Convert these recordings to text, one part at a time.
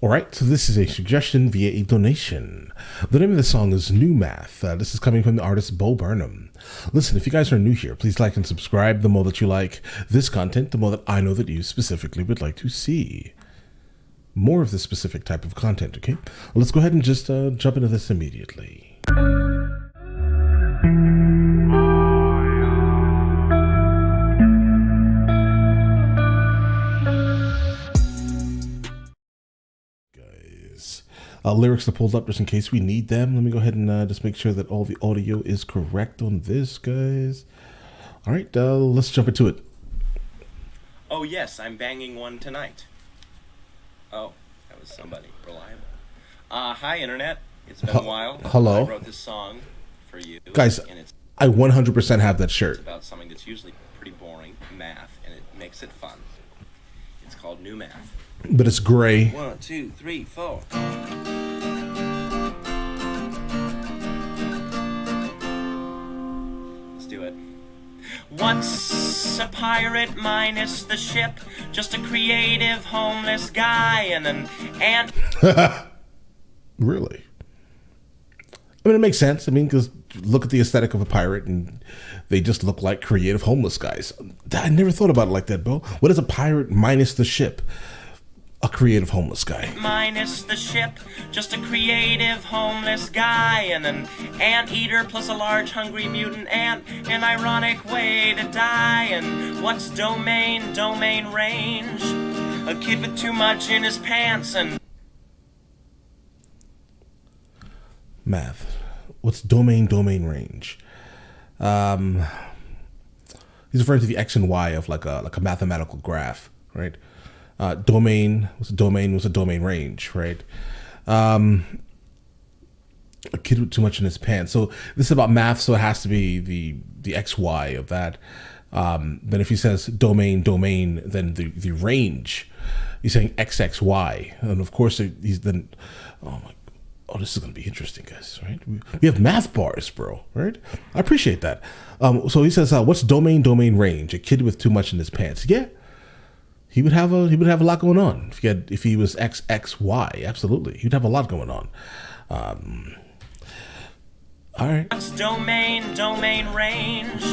Alright, so this is a suggestion via a donation. The name of the song is New Math. This is coming from the artist Burnham. Listen, if you guys are new here, please like and subscribe. The more that you like this content, the more that I know that you specifically would like to see more of this specific type of content, okay? Well, let's go ahead and just jump into this immediately. Lyrics are pulled up just in case we need them. Let me go ahead and just make sure that all the audio is correct on this, guys. All right, let's jump into it. Oh, yes, I'm banging one tonight. Oh, that was somebody reliable. Hi, Internet. It's been a while. Hello. I wrote this song for you. Guys, and it's I 100% have that shirt. about something that's usually pretty boring, math, and it makes it fun. It's called New Math. But it's gray. 1, 2, 3, 4. Let's do it. What's a pirate minus the ship? Just a creative homeless guy and an ant. Really? I mean, it makes sense. I mean, because look at the aesthetic of a pirate and they just look like creative homeless guys. I never thought about it like that, bro. What is a pirate minus the ship? A creative homeless guy. Minus the ship, just a creative homeless guy and an anteater plus a large hungry mutant ant. An ironic way to die. And what's domain range? A kid with too much in his pants and math. What's domain range? He's referring to the X and Y of like a mathematical graph, right? Domain was a domain range, right? A kid with too much in his pants. So this is about math, so it has to be the XY of that. Then if he says domain, then the range, he's saying XXY, and of course he's then. Oh, this is gonna be interesting, guys. Right? We have math bars, bro. Right? I appreciate that. So he says, "What's domain range? A kid with too much in his pants." Yeah. He would have a lot going on if he was XXY. Absolutely, he'd have a lot going on. All right. What's domain range?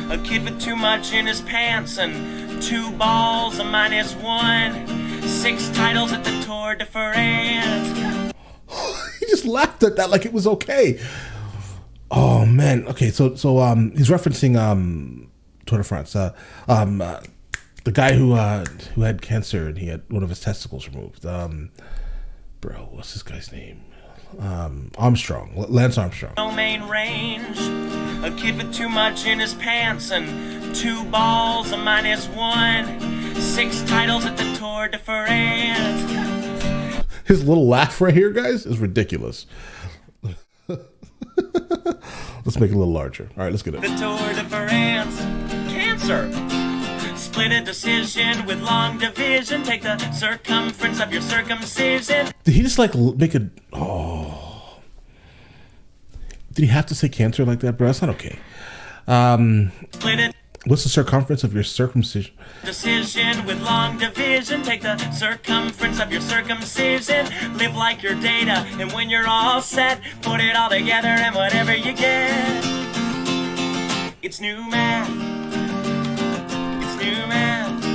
A kid with too much in his pants and 2 balls, a -1. 6 titles at the Tour de France. He just laughed at that like it was okay. Oh man. Okay. So he's referencing Tour de France. The guy who had cancer and he had one of his testicles removed. Bro, what's this guy's name? Armstrong, Lance Armstrong. Domain range, a kid with too much in his pants and 2 balls, a -1. 6 titles at the Tour de France. His little laugh right here, guys, is ridiculous. Let's make it a little larger. All right, let's get it. The Tour de France, cancer. Split a decision with long division. Take the circumference of your circumcision. Did he just like make a? Oh, did he have to say cancer like that, bro? That's not okay. Split it. What's the circumference of your circumcision? Decision with long division. Take the circumference of your circumcision. Live like your data, and when you're all set, put it all together, and whatever you get, it's new math. New math.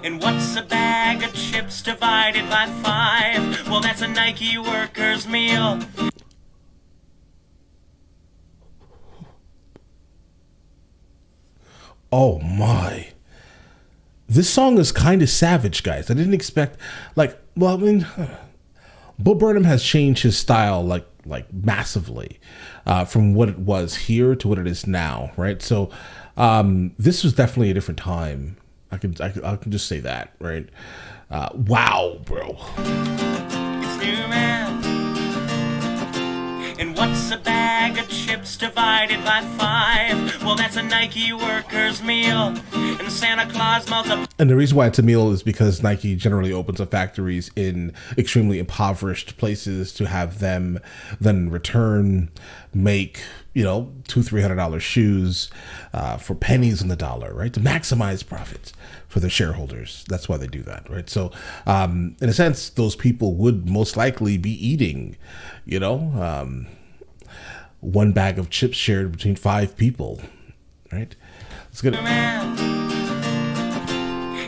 And what's a bag of chips divided by 5? Well, that's a Nike worker's meal. Oh my. This song is kind of savage, guys. I didn't expect, well, I mean, Bo Burnham has changed his style like massively from what it was here to what it is now, right? So this was definitely a different time. I can just say that, right? Wow, bro. It's new math. And what's what's a bag of chips divided by 5? Well, that's a Nike worker's meal. And Santa Claus multiplies. And the reason why it's a meal is because Nike generally opens up factories in extremely impoverished places to have them then return, make, $200-$300 shoes for pennies on the dollar, right? To maximize profits for their shareholders. That's why they do that, right? So, in a sense, those people would most likely be eating, one bag of chips shared between 5 people, right? Let's get it.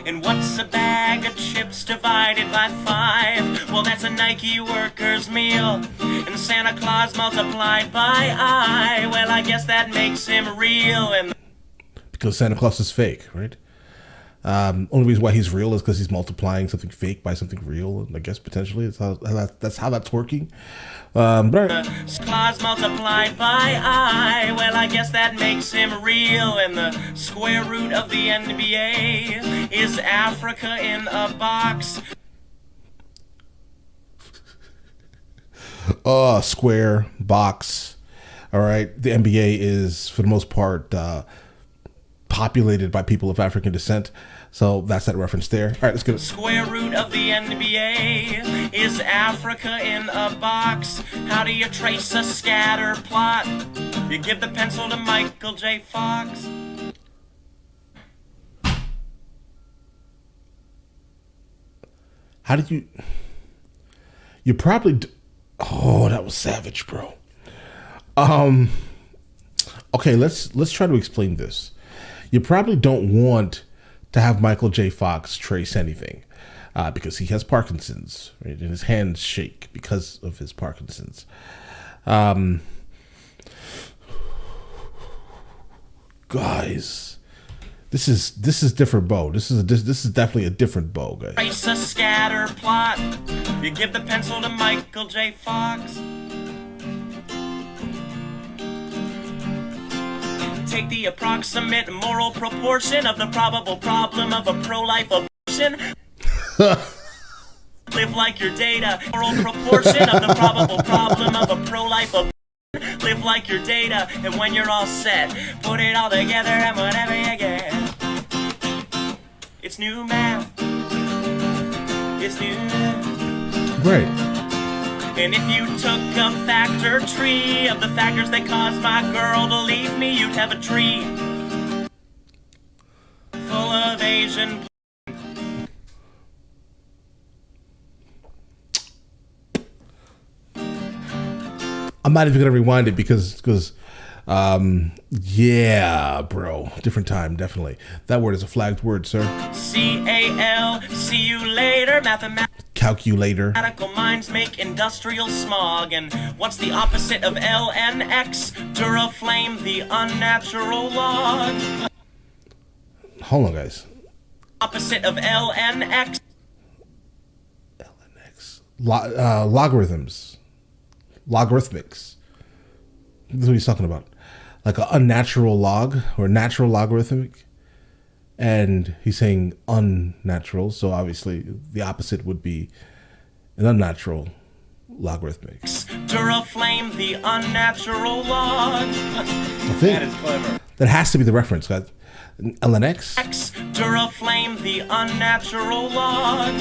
And what's a bag of chips divided by 5? Well, that's a Nike worker's meal. And Santa Claus multiplied by I. Well, I guess that makes him real. And because Santa Claus is fake, right? Only reason why he's real is because he's multiplying something fake by something real. And I guess potentially that's how that's working. Claus multiplied by I. Well, I guess that makes him real. And the square root of the NBA is Africa in a box. Square box. All right. The NBA is, for the most part, populated by people of African descent. So that's that reference there. All right, let's get it. Square root of the NBA is Africa in a box. How do you trace a scatter plot? You give the pencil to Michael J. Fox. How did you... You probably... Oh, that was savage, bro. Okay, let's try to explain this. You probably don't want to have Michael J. Fox trace anything because he has Parkinson's, right? And his hands shake because of his Parkinson's. Guys, this is different, Bo. This is definitely a different Bo, guys. Trace a scatter plot. You give the pencil to Michael J. Fox. Take the approximate moral proportion of the probable problem of a pro-life abortion. Live like your data. Moral proportion of the probable problem of a pro-life abortion. Live like your data, and when you're all set, put it all together and whatever you get. It's new math. It's new math. Great. And if you took a factor tree of the factors that caused my girl to leave me, you'd have a tree full of Asian. I'm not even gonna rewind it because yeah, bro, different time, definitely. That word is a flagged word, sir. CAL, see you later, mathematical. Calculator. Radical minds make industrial smog. And what's the opposite of LNX? Duraflame, the unnatural log. Hold on, guys. Opposite of LNX. LNX. Logarithms. Logarithmics. This is what he's talking about. Like an unnatural log or natural logarithmic. And he's saying unnatural, so obviously the opposite would be an unnatural logarithmic. Duraflame, the unnatural log. That is clever. That has to be the reference, guys. LNX. Duraflame, the unnatural log.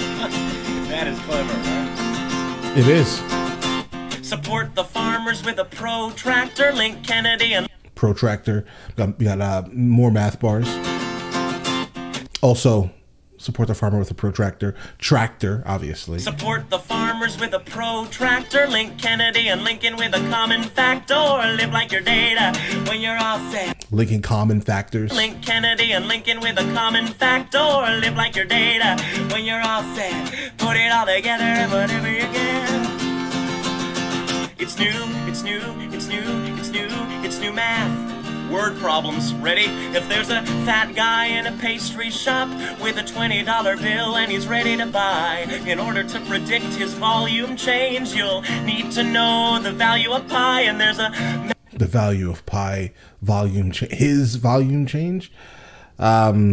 That is clever, right? It is. Support the farmers with a protractor. Link Kennedy and protractor. We got more math bars. Also, support the farmer with a protractor. Tractor, obviously. Support the farmers with a protractor. Link Kennedy and Lincoln with a common factor. Live like your data when you're all set. Linking common factors. Link Kennedy and Lincoln with a common factor. Live like your data when you're all set. Put it all together and whatever you get. It's new, it's new, it's new, it's new, it's new math. Word problems, ready? If there's a fat guy in a pastry shop with a $20 bill and he's ready to buy, in order to predict his volume change, you'll need to know the value of pi, and there's a... The value of pi, volume change, his volume change? I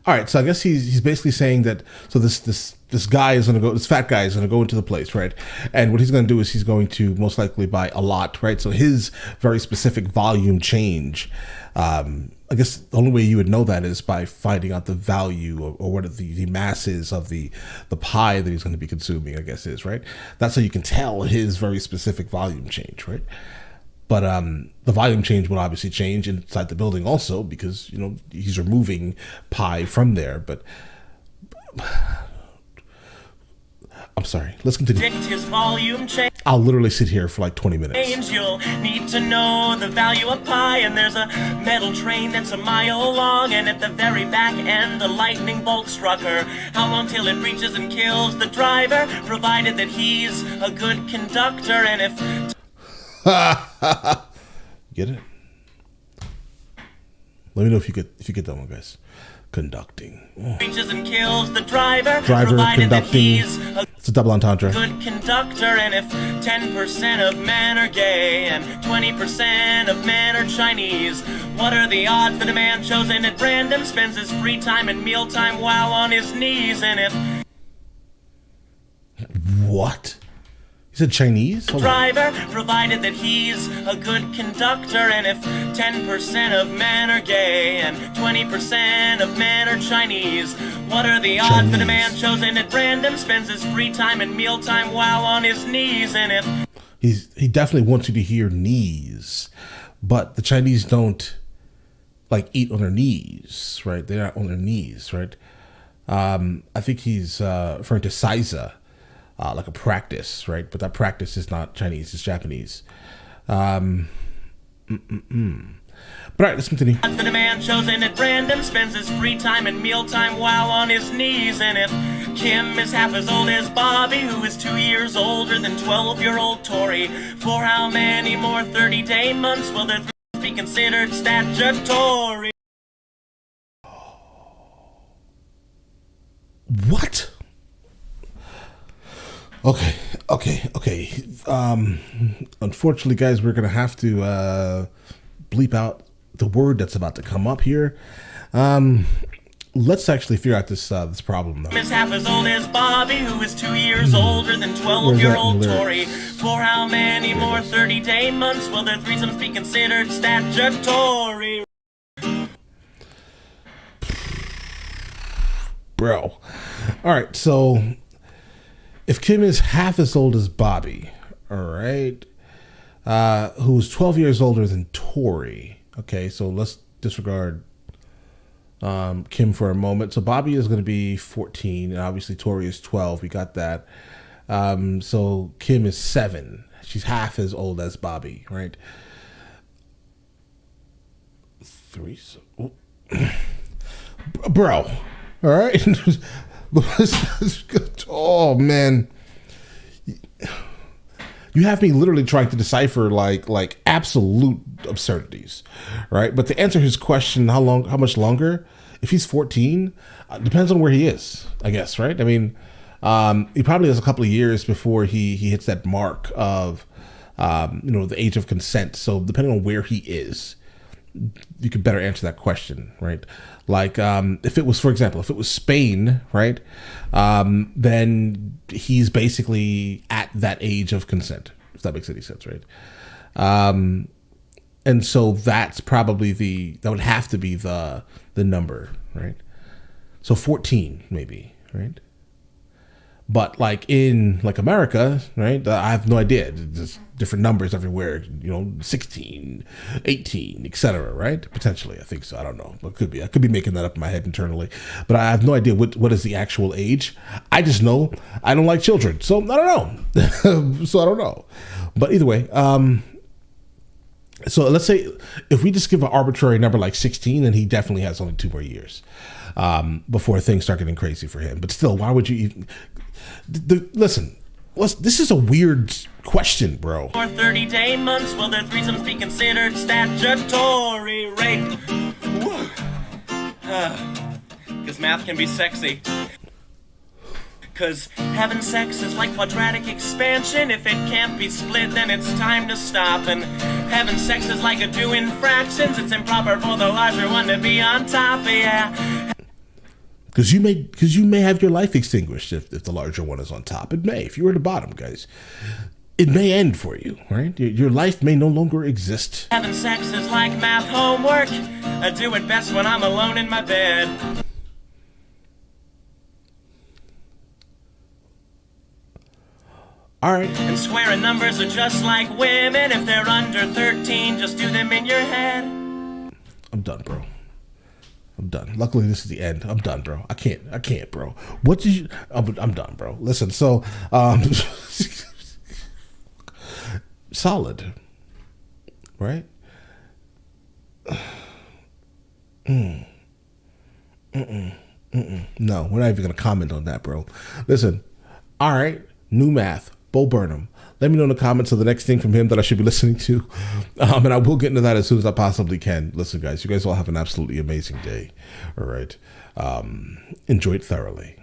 All right, so I guess he's basically saying that. So this guy is going to go. This fat guy is going to go into the place, right? And what he's going to do is he's going to most likely buy a lot, right? So his very specific volume change. I guess the only way you would know that is by finding out the value or what the mass is of the pie that he's going to be consuming. I guess is right. That's how you can tell his very specific volume change, right? But the volume change will obviously change inside the building also because, you know, he's removing pie from there. But I'm sorry. Let's continue. His volume change. I'll literally sit here for like 20 minutes. You'll need to know the value of pi, and there's a metal train that's a mile long, and at the very back end a lightning bolt struck her. How long till it reaches and kills the driver, provided that he's a good conductor, and if... Get it? Let me know if you get that one, guys. Conducting. Oh. Reaches and kills the driver, conducting. That he's It's a double entendre. Good conductor, and if 10% of men are gay and 20% of men are Chinese, what are the odds that a man chosen at random spends his free time and mealtime while on his knees? And if what? He said Chinese? Driver, provided that he's a good conductor, and if 10% of men are gay and 20% of men are Chinese, what are the odds that a man chosen at random spends his free time and mealtime while on his knees? And if he definitely wants you to hear knees, but the Chinese don't like eat on their knees, right? They're not on their knees, right? I think he's referring to Saiza. Like a practice, right? But that practice is not Chinese, it's Japanese. But all right, let's continue. That a man chosen at random spends his free time and mealtime while on his knees. And if Kim is half as old as Bobby, who is 2 years older than 12-year-old Tori, for how many more 30-day months will there be considered statutory? What? Okay. Unfortunately, guys, we're gonna have to bleep out the word that's about to come up here. Let's actually figure out this problem though. Is half as old as Bobby, who is 2 years older than 12-year-old Tori. For how many more 30-day months will their threesomes be considered statutory? Bro. All right, so if Kim is half as old as Bobby, all right, who's 12 years older than Tori, okay, so let's disregard Kim for a moment. So Bobby is going to be 14, and obviously Tori is 12. We got that. So Kim is 7. She's half as old as Bobby, right? Bro, all right? Oh man, you have me literally trying to decipher like absolute absurdities, right? But to answer his question, how much longer? If he's 14, depends on where he is, I guess, right? I mean, he probably has a couple of years before he hits that mark of the age of consent. So depending on where he is, you could better answer that question, right? Like, if it was, for example, if it was Spain, right, then he's basically at that age of consent, if that makes any sense, right? And so that's probably that would have to be the number, right? So 14, maybe, right? But like in like America, right? I have no idea. There's different numbers everywhere, 16, 18, etc. Right? Potentially, I think so. I don't know. It could be. I could be making that up in my head internally, but I have no idea what is the actual age. I just know I don't like children, so I don't know. But either way, so let's say if we just give an arbitrary number like 16, then he definitely has only 2 more years before things start getting crazy for him. But still, why would you even... Listen, this is a weird question, bro. For 30-day months, will their threesomes be considered statutory rape? Because math can be sexy. Because having sex is like quadratic expansion. If it can't be split, then it's time to stop. And having sex is like doing fractions. It's improper for the larger one to be on top, yeah. Because you may have your life extinguished if the larger one is on top. It may. If you were at the bottom, guys, it may end for you, right? Your life may no longer exist. Having sex is like math homework. I do it best when I'm alone in my bed. All right. And square numbers are just like women. If they're under 13, just do them in your head. I'm done, bro. I'm done. Luckily, this is the end. I'm done, bro. I can't, bro. What did you... I'm done, bro. Listen, so... solid. Right? No, we're not even going to comment on that, bro. Listen. All right. New math. Bo Burnham. Let me know in the comments of the next thing from him that I should be listening to. And I will get into that as soon as I possibly can. Listen, guys, you guys all have an absolutely amazing day. All right. Enjoy it thoroughly.